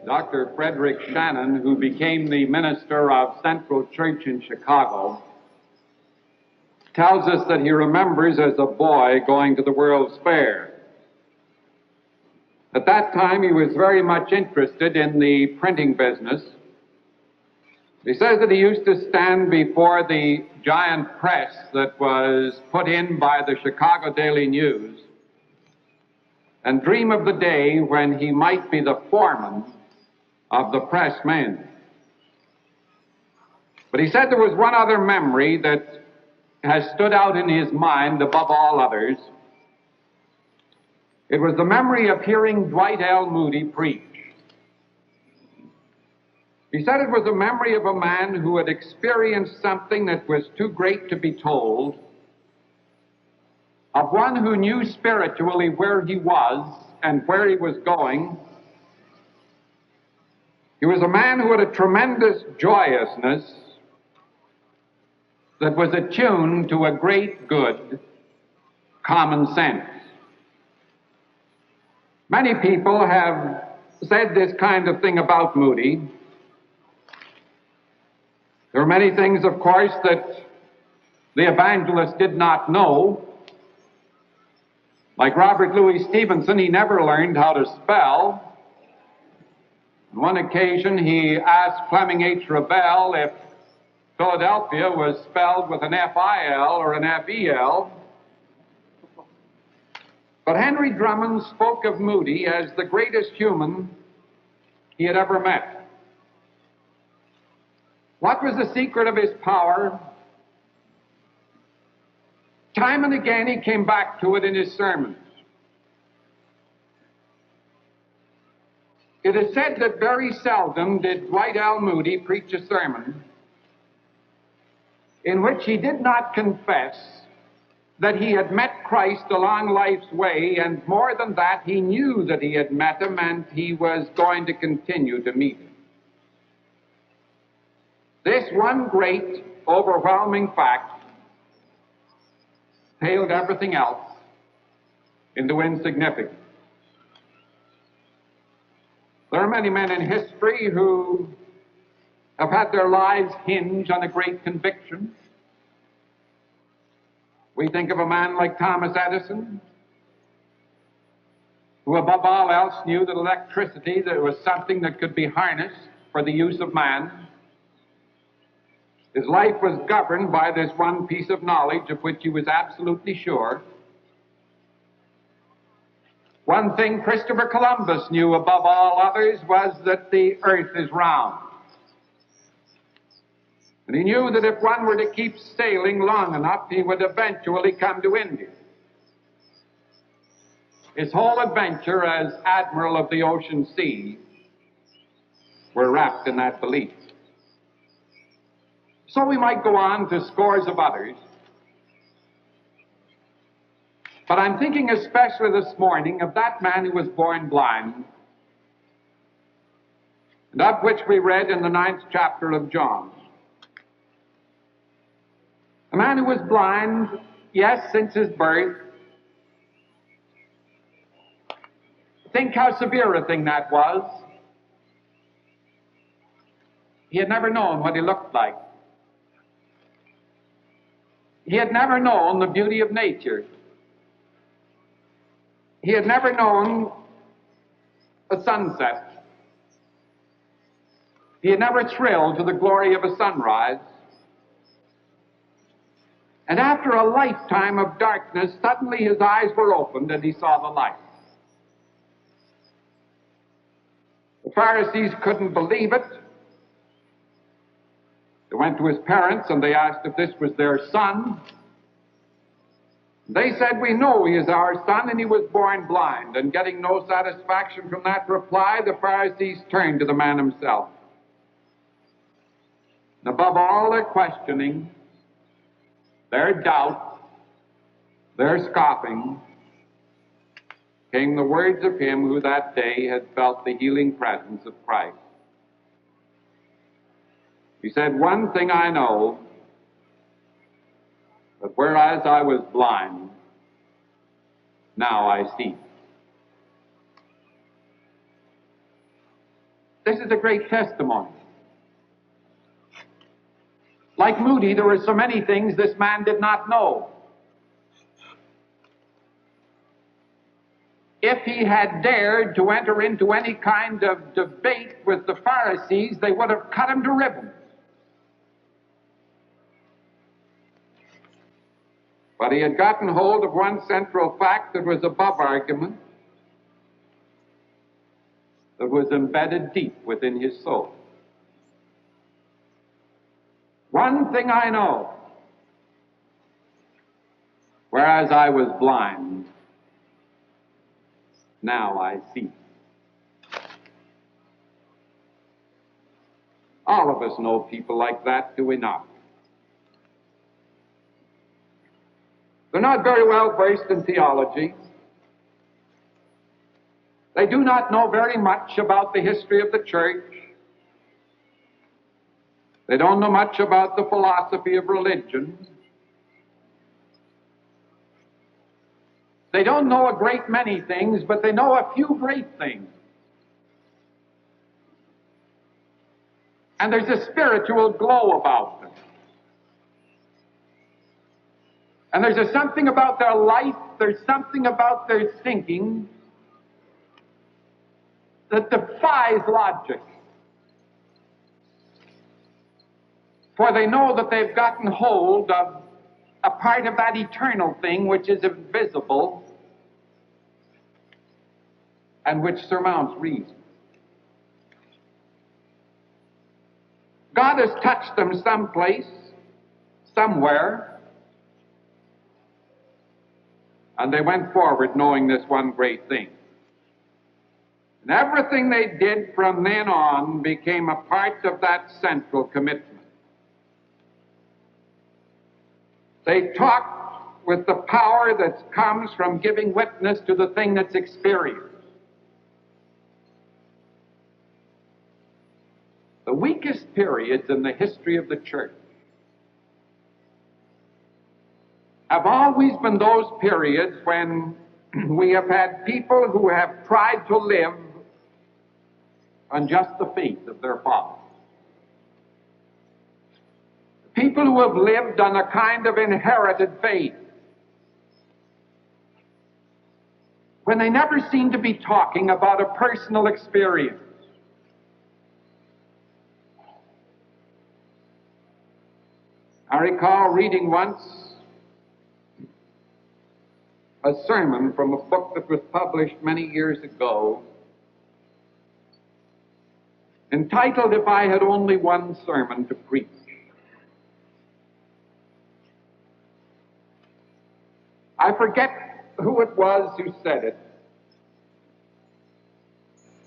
Dr. Frederick Shannon, who became the minister of Central Church in Chicago, tells us that he remembers as a boy going to the World's Fair. At that time, he was very much interested in the printing business. He says that he used to stand before the giant press that was put in by the Chicago Daily News and dream of the day when he might be the foreman of the pressmen. But he said there was one other memory that has stood out in his mind above all others. It was the memory of hearing Dwight L. Moody preach. He said it was a memory of a man who had experienced something that was too great to be told, of one who knew spiritually where he was and where he was going. He was a man who had a tremendous joyousness that was attuned to a great good common sense. Many people have said this kind of thing about Moody. There are many things, of course, that the evangelist did not know. Like Robert Louis Stevenson, he never learned how to spell. On one occasion, he asked Fleming H. Rebel if Philadelphia was spelled with an F-I-L or an F-E-L. But Henry Drummond spoke of Moody as the greatest human he had ever met. What was the secret of his power? Time and again he came back to it in his sermons. It is said that very seldom did Dwight L. Moody preach a sermon in which he did not confess that he had met Christ along life's way, and more than that, he knew that he had met him and he was going to continue to meet him. This one great, overwhelming fact paled everything else into insignificance. There are many men in history who have had their lives hinge on a great conviction. We think of a man like Thomas Edison, who above all else knew that electricity, that was something that could be harnessed for the use of man. His life was governed by this one piece of knowledge of which he was absolutely sure. One thing Christopher Columbus knew above all others was that the earth is round. And he knew that if one were to keep sailing long enough, he would eventually come to India. His whole adventure as Admiral of the Ocean Sea were wrapped in that belief. So we might go on to scores of others. But I'm thinking especially this morning of that man who was born blind, and of which we read in the 9th chapter of John. A man who was blind, yes, since his birth. Think how severe a thing that was. He had never known what he looked like. He had never known the beauty of nature. He had never known a sunset. He had never thrilled to the glory of a sunrise. And after a lifetime of darkness, suddenly his eyes were opened and he saw the light. The Pharisees couldn't believe it. They went to his parents and they asked if this was their son. They said, "We know he is our son and he was born blind." And getting no satisfaction from that reply, the Pharisees turned to the man himself. And above all their questioning, their doubt, their scoffing, came the words of him who that day had felt the healing presence of Christ. He said, "One thing I know, that whereas I was blind, now I see." This is a great testimony. Like Moody, there were so many things this man did not know. If he had dared to enter into any kind of debate with the Pharisees, they would have cut him to ribbons. But he had gotten hold of one central fact that was above argument, that was embedded deep within his soul. One thing I know, whereas I was blind, now I see. All of us know people like that, do we not? They're not very well versed in theology. They do not know very much about the history of the church. They don't know much about the philosophy of religion. They don't know a great many things, but they know a few great things. And there's a spiritual glow about them. And there's something about their life, there's something about their thinking that defies logic. For they know that they've gotten hold of a part of that eternal thing which is invisible and which surmounts reason. God has touched them someplace, somewhere, and they went forward knowing this one great thing. And everything they did from then on became a part of that central commitment. They talked with the power that comes from giving witness to the thing that's experienced. The weakest periods in the history of the church have always been those periods when we have had people who have tried to live on just the faith of their fathers. People who have lived on a kind of inherited faith, when they never seem to be talking about a personal experience. I recall reading once a sermon from a book that was published many years ago, entitled, "If I Had Only One Sermon to Preach." I forget who it was who said it,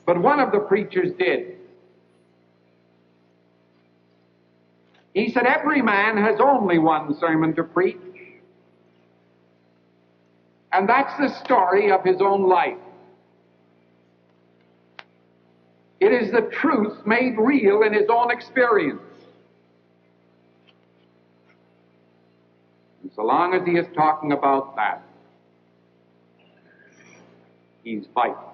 but one of the preachers did. He said, every man has only one sermon to preach, and that's the story of his own life. It is the truth made real in his own experience. And so long as he is talking about that, he's vital.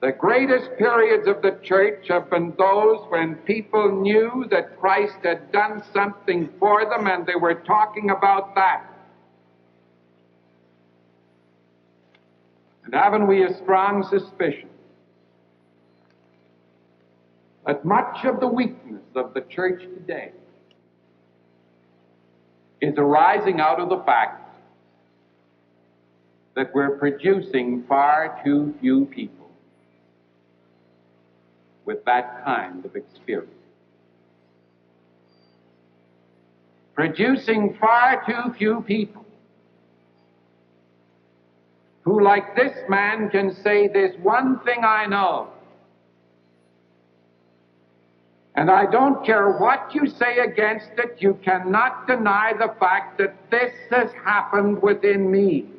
The greatest periods of the church have been those when people knew that Christ had done something for them and they were talking about that. And haven't we a strong suspicion that much of the weakness of the church today is arising out of the fact that we're producing far too few people with that kind of experience. Producing far too few people who, like this man, can say, "There's one thing I know, and I don't care what you say against it, you cannot deny the fact that this has happened within me."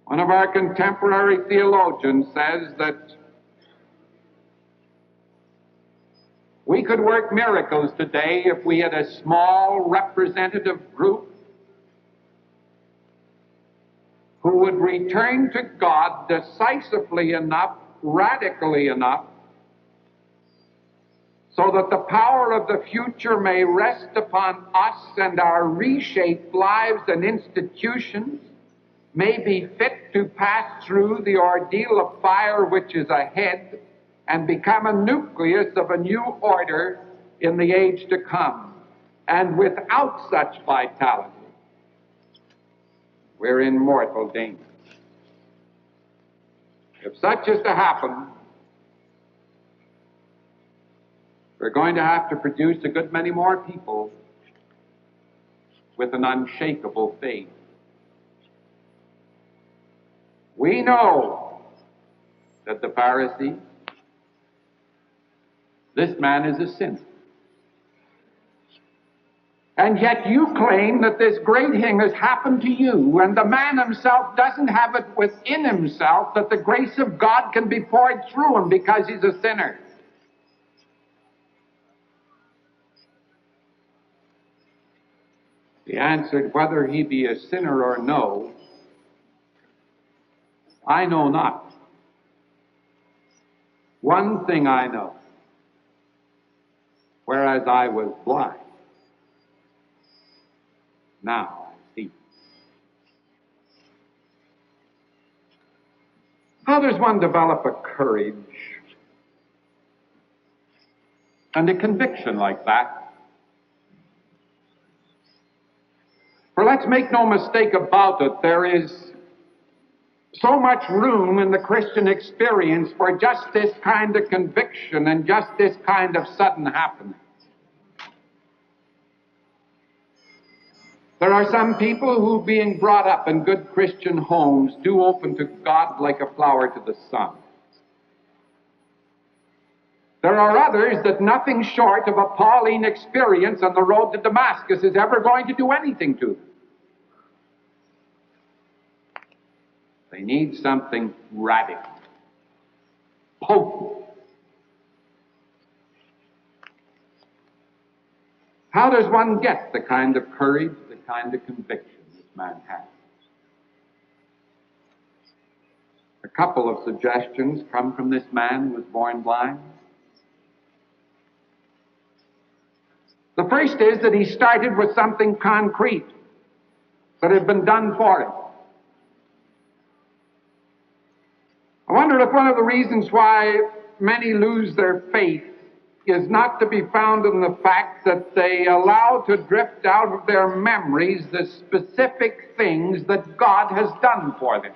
One of our contemporary theologians says that we could work miracles today if we had a small representative group who would return to God decisively enough, radically enough, so that the power of the future may rest upon us and our reshaped lives and institutions may be fit to pass through the ordeal of fire which is ahead and become a nucleus of a new order in the age to come. And without such vitality, we're in mortal danger. If such is to happen, we're going to have to produce a good many more people with an unshakable faith. We know that the Pharisee, this man is a sinner. And yet you claim that this great thing has happened to you, and the man himself doesn't have it within himself that the grace of God can be poured through him because he's a sinner. He answered, whether he be a sinner or no, I know not. One thing I know, whereas I was blind, now I see. How does one develop a courage and a conviction like that? For let's make no mistake about it, there is so much room in the Christian experience for just this kind of conviction and just this kind of sudden happening. There are some people who, being brought up in good Christian homes, do open to God like a flower to the sun. There are others that nothing short of a Pauline experience on the road to Damascus is ever going to do anything to them. They need something radical, potent. How does one get the kind of courage, the kind of conviction this man has? A couple of suggestions come from this man who was born blind. The first is that he started with something concrete that had been done for him. I wonder if one of the reasons why many lose their faith is not to be found in the fact that they allow to drift out of their memories the specific things that God has done for them.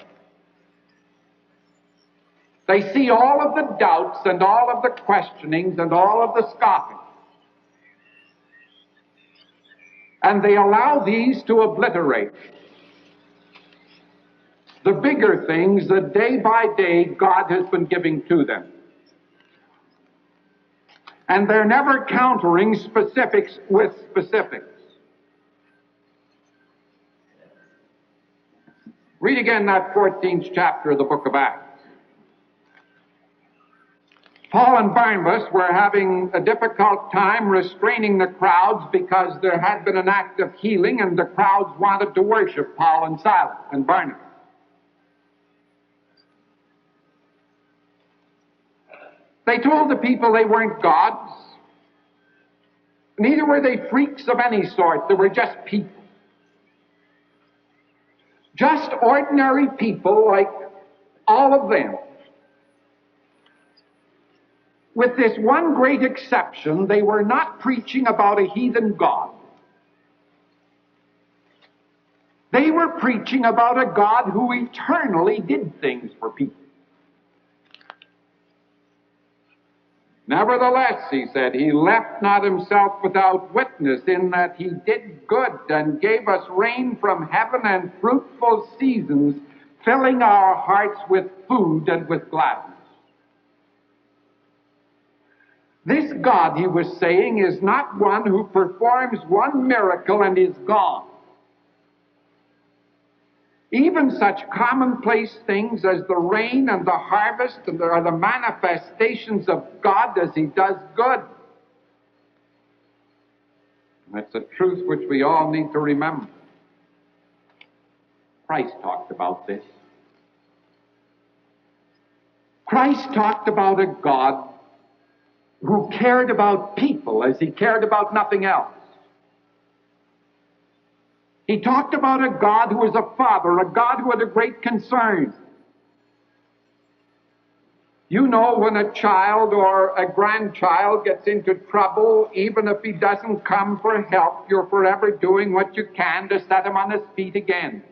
They see all of the doubts and all of the questionings and all of the scoffing. And they allow these to obliterate the bigger things that day by day God has been giving to them. And they're never countering specifics with specifics. Read again that 14th chapter of the book of Acts. Paul and Barnabas were having a difficult time restraining the crowds because there had been an act of healing and the crowds wanted to worship Paul and Silas and Barnabas. They told the people they weren't gods. Neither were they freaks of any sort. They were just people. Just ordinary people like all of them. With this one great exception, they were not preaching about a heathen god. They were preaching about a God who eternally did things for people. Nevertheless, he said, he left not himself without witness in that he did good and gave us rain from heaven and fruitful seasons, filling our hearts with food and with gladness. This God, he was saying, is not one who performs one miracle and is gone. Even such commonplace things as the rain and the harvest are the manifestations of God as he does good. And that's a truth which we all need to remember. Christ talked about this. Christ talked about a God who cared about people as he cared about nothing else. He talked about a God who was a father, a God who had a great concern. You know, when a child or a grandchild gets into trouble, even if he doesn't come for help, you're forever doing what you can to set him on his feet again.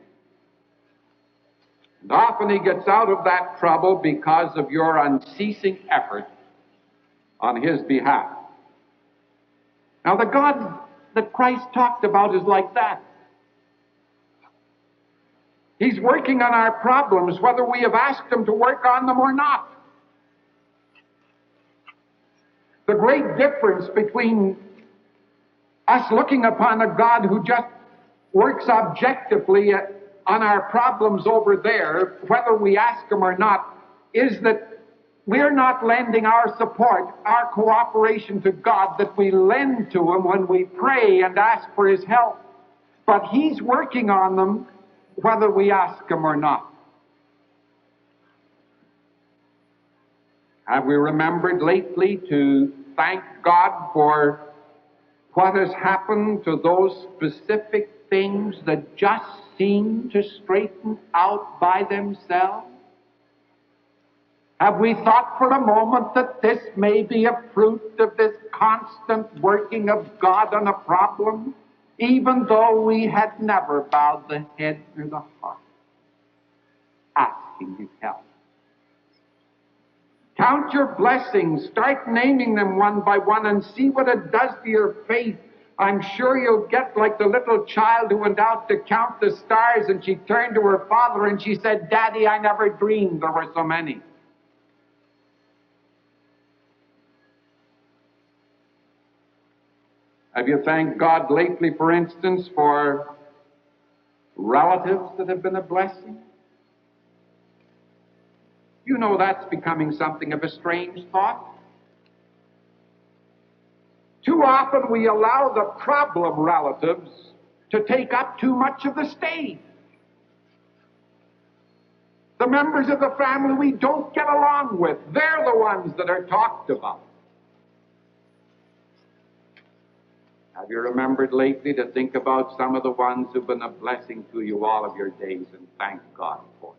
And often he gets out of that trouble because of your unceasing effort on his behalf. Now, the God that Christ talked about is like that. He's working on our problems, whether we have asked him to work on them or not. The great difference between us looking upon a God who just works objectively on our problems over there, whether we ask him or not, is that we're not lending our support, our cooperation to God that we lend to him when we pray and ask for his help. But he's working on them whether we ask him or not. Have we remembered lately to thank God for what has happened to those specific things that just seem to straighten out by themselves? Have we thought for a moment that this may be a fruit of this constant working of God on a problem, even though we had never bowed the head or the heart, asking his help? Count your blessings, start naming them one by one, and see what it does to your faith. I'm sure you'll get like the little child who went out to count the stars, and she turned to her father and she said, "Daddy, I never dreamed there were so many." Have you thanked God lately, for instance, for relatives that have been a blessing? You know that's becoming something of a strange thought. Too often we allow the problem relatives to take up too much of the stage. The members of the family we don't get along with, they're the ones that are talked about. Have you remembered lately to think about some of the ones who've been a blessing to you all of your days and thank God for it?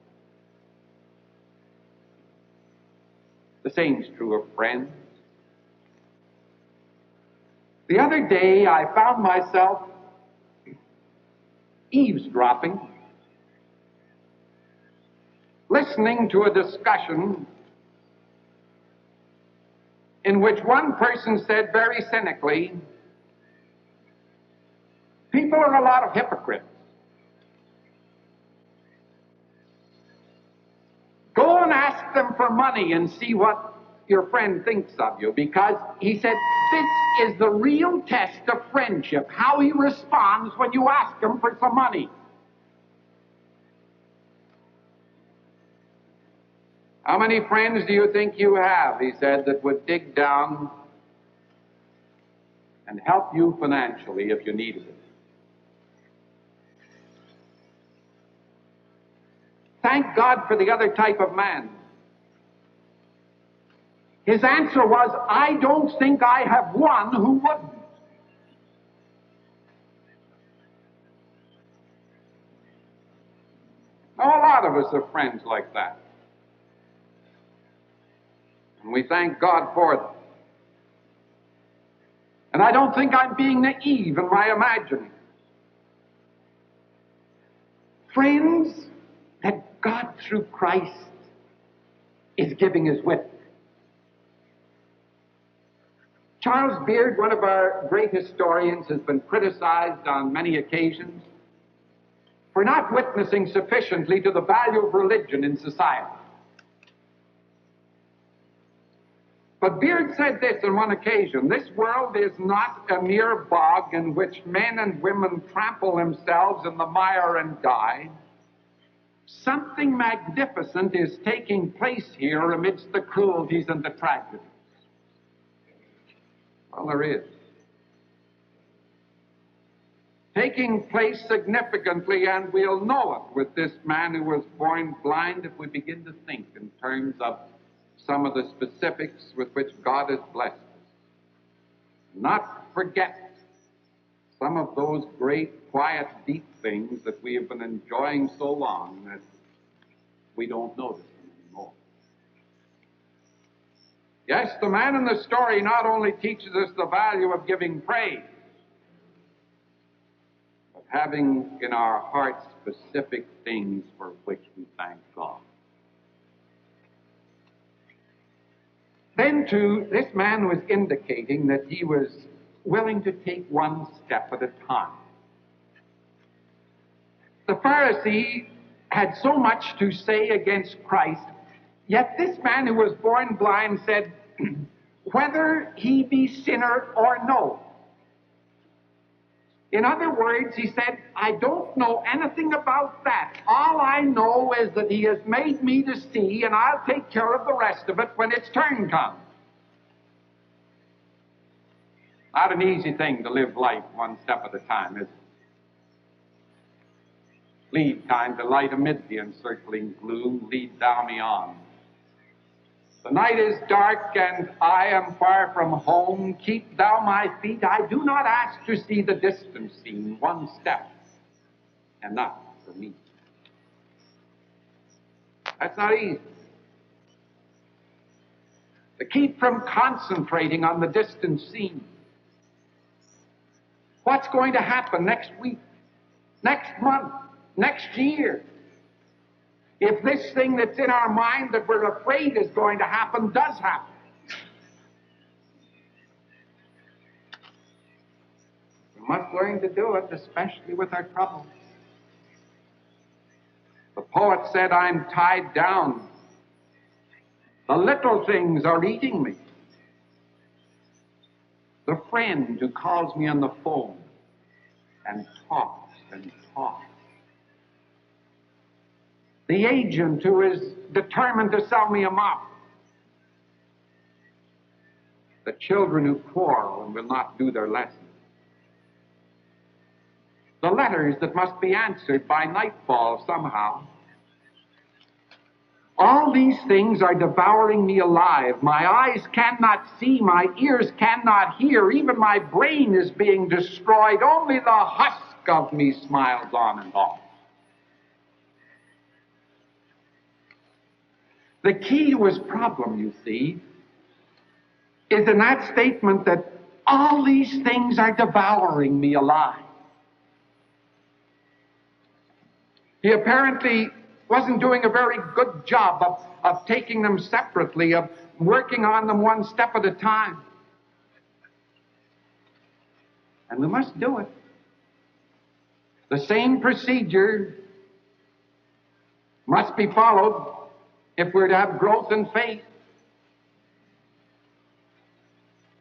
The same's true of friends. The other day, I found myself eavesdropping, listening to a discussion in which one person said very cynically, "People are a lot of hypocrites. Go and ask them for money and see what your friend thinks of you," because he said this is the real test of friendship, how he responds when you ask him for some money. How many friends do you think you have, he said, that would dig down and help you financially if you needed it? Thank God for the other type of man. His answer was, "I don't think I have one who wouldn't." Now, a lot of us are friends like that. And we thank God for them. And I don't think I'm being naive in my imagining. Friends that God, through Christ, is giving us with. Charles Beard, one of our great historians, has been criticized on many occasions for not witnessing sufficiently to the value of religion in society. But Beard said this on one occasion: "This world is not a mere bog in which men and women trample themselves in the mire and die. Something magnificent is taking place here amidst the cruelties and the tragedies." Well, there is. taking place significantly, and we'll know it with this man who was born blind if we begin to think in terms of some of the specifics with which God has blessed us. Not forget some of those great, quiet, deep things that we have been enjoying so long that we don't notice them anymore. Yes, the man in the story not only teaches us the value of giving praise, but having in our hearts specific things for which we thank God. Then, too, this man was indicating that he was willing to take one step at a time. The Pharisee had so much to say against Christ, yet this man who was born blind said, whether he be sinner or no. In other words, he said, I don't know anything about that. All I know is that he has made me to see, and I'll take care of the rest of it when its turn comes. Not an easy thing to live life one step at a time, is it? Lead kind to light amid the encircling gloom, lead thou me on. The night is dark and I am far from home. Keep thou my feet. I do not ask to see the distant scene. One step, enough for me. That's not easy. To keep from concentrating on the distant scene. What's going to happen next week, next month, next year? If this thing that's in our mind that we're afraid is going to happen does happen. We must learn to do it, especially with our troubles. The poet said, I'm tied down. The little things are eating me. The friend who calls me on the phone and talks and talks. The agent who is determined to sell me a mop. The children who quarrel and will not do their lessons. The letters that must be answered by nightfall somehow. All these things are devouring me alive. My eyes cannot see, my ears cannot hear, even my brain is being destroyed. Only the husk of me smiles on and on. The key to his problem, you see, is in that statement that all these things are devouring me alive. He apparently wasn't doing a very good job of taking them separately, of working on them one step at a time. And we must do it. The same procedure must be followed if we're to have growth in faith.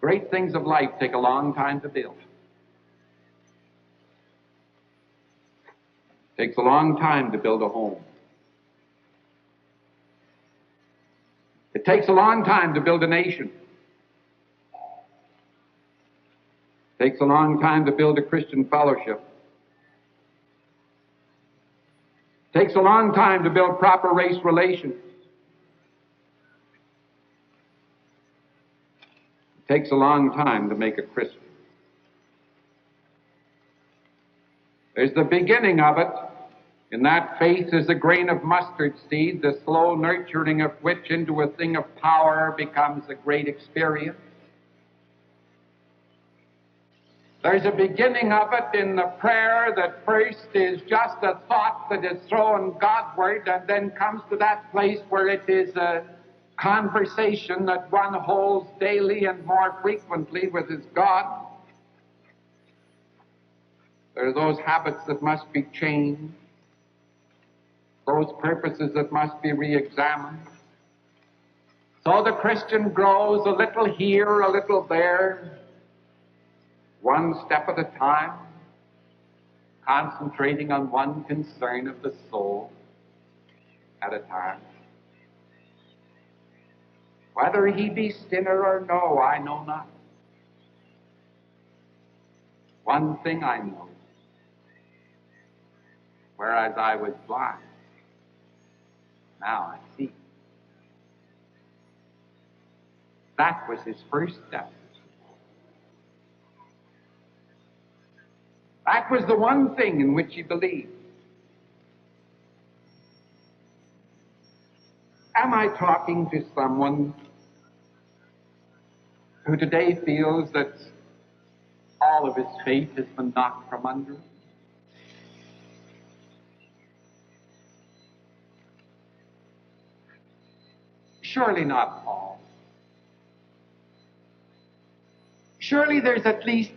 Great things of life take a long time to build. It takes a long time to build a home. It takes a long time to build a nation. It takes a long time to build a Christian fellowship. It takes a long time to build proper race relations. It takes a long time to make a Christian. There's the beginning of it. In that faith is a grain of mustard seed, the slow nurturing of which into a thing of power becomes a great experience. There's a beginning of it in the prayer that first is just a thought that is thrown Godward and then comes to that place where it is a conversation that one holds daily and more frequently with his God. There are those habits that must be changed. Those purposes that must be re-examined. So the Christian grows a little here, a little there, one step at a time, concentrating on one concern of the soul at a time. Whether he be sinner or no, I know not. One thing I know, whereas I was blind. Now I see. That was his first step. That was the one thing in which he believed. Am I talking to someone who today feels that all of his faith has been knocked from under him? Surely not all. Surely there's at least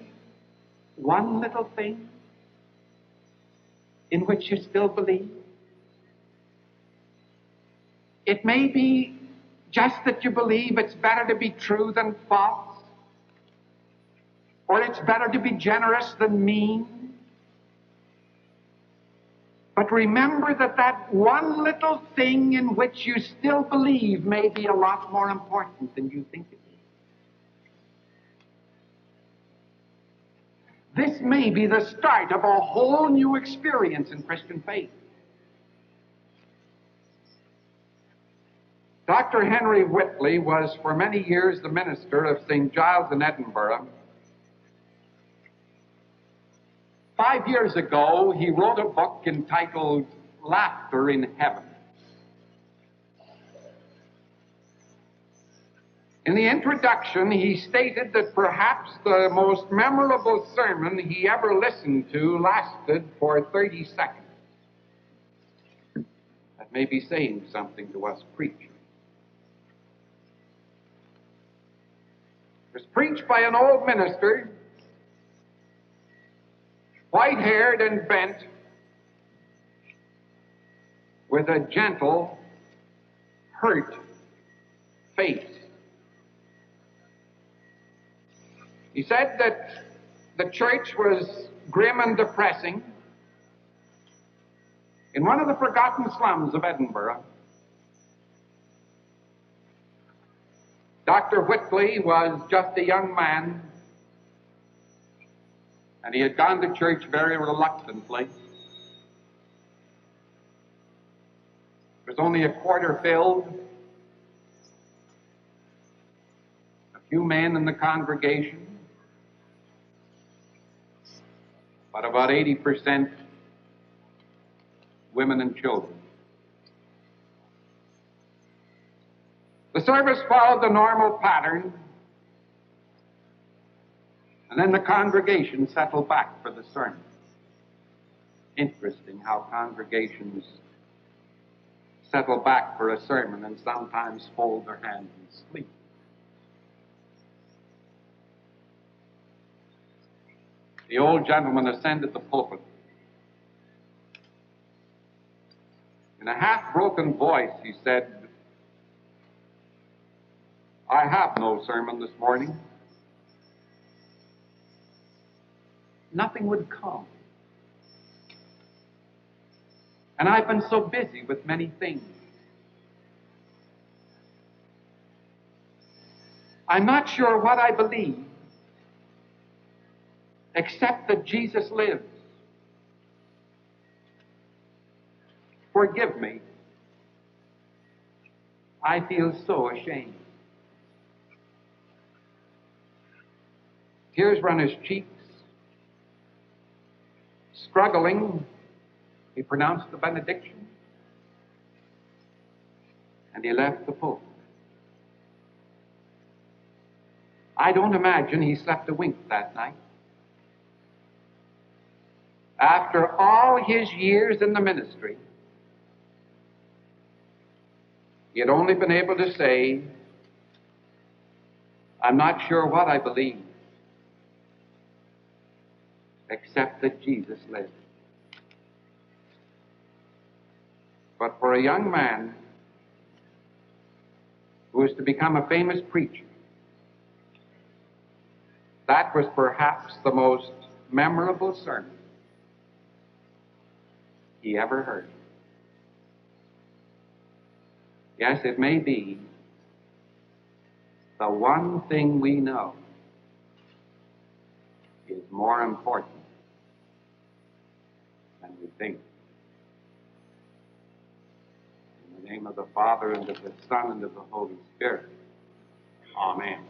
one little thing in which you still believe. It may be just that you believe it's better to be true than false, or it's better to be generous than mean. But remember that that one little thing in which you still believe may be a lot more important than you think it is. This may be the start of a whole new experience in Christian faith. Dr. Henry Whitley was for many years the minister of St. Giles in Edinburgh. 5 years ago, he wrote a book entitled Laughter in Heaven. In the introduction, he stated that perhaps the most memorable sermon he ever listened to lasted for 30 seconds. That may be saying something to us preachers. It was preached by an old minister, white-haired and bent, with a gentle, hurt face. He said that the church was grim and depressing. In one of the forgotten slums of Edinburgh, Dr. Whitley was just a young man, and he had gone to church very reluctantly. It was only a quarter filled. A few men in the congregation, but about 80% women and children. The service followed the normal pattern, and then the congregation settled back for the sermon. Interesting how congregations settle back for a sermon and sometimes fold their hands and sleep. The old gentleman ascended the pulpit. In a half-broken voice, he said, "I have no sermon this morning." Nothing would come. And I've been so busy with many things. I'm not sure what I believe, except that Jesus lives. Forgive me. I feel so ashamed. Tears run his cheeks. Struggling, he pronounced the benediction, and he left the pulpit. I don't imagine he slept a wink that night. After all his years in the ministry, he had only been able to say, "I'm not sure what I believe, except that Jesus lives." But for a young man who was to become a famous preacher, that was perhaps the most memorable sermon he ever heard. Yes, it may be the one thing we know is more important than we think. of the Father, and of the Son, and of the Holy Spirit. Amen.